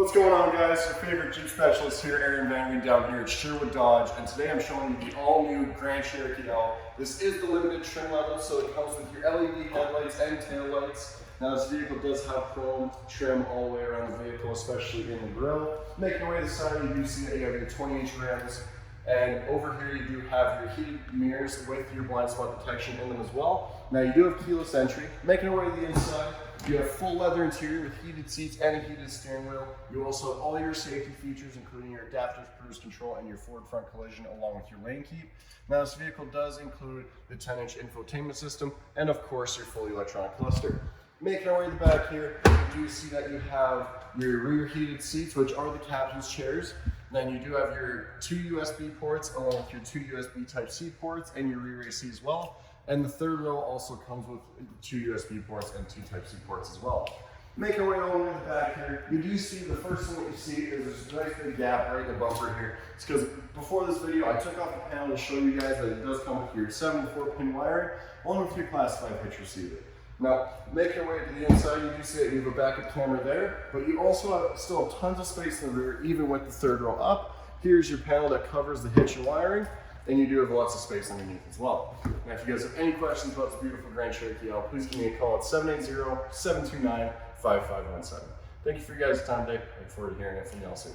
What's going on, guys? Your favorite Jeep specialist here, Aaron Van Lee, down here at Sherwood Dodge, and today I'm showing you the all-new Grand Cherokee L. This is the limited trim level, so it comes with your LED headlights and tail lights. Now this vehicle does have chrome trim all the way around the vehicle, especially in the grille. Making your way to the side, you do see that you have your 20-inch rims, and over here you do have your heated mirrors with your blind spot detection in them as well. Now you do have keyless entry. Making your way to the inside, you have full leather interior with heated seats and a heated steering wheel. You also have all your safety features, including your adaptive cruise control and your forward front collision, along with your lane keep. Now this vehicle does include the 10-inch infotainment system and of course your fully electronic cluster. Making our way to the back here, you do see that you have your rear heated seats, which are the captain's chairs. Then you do have your 2 USB ports along with your 2 USB Type-C ports and your rear AC as well. And the third row also comes with 2 USB ports and 2 Type-C ports as well. Making our way all the way to the back here, you do see the first thing that you see is this nice big gap right in the bumper here. It's because before this video, I took off the panel to show you guys that it does come with your 74-pin wiring, along with your Class 5 Hitch receiver. Now, making your way to the inside, you do see that you have a backup camera there, but you also still have tons of space in the rear, even with the third row up. Here's your panel that covers the hitch and wiring, and you do have lots of space underneath as well. Now, if you guys have any questions about this beautiful Grand Cherokee L, please give me a call at 780-729-5517. Thank you for your guys' time today. I look forward to hearing it from y'all soon.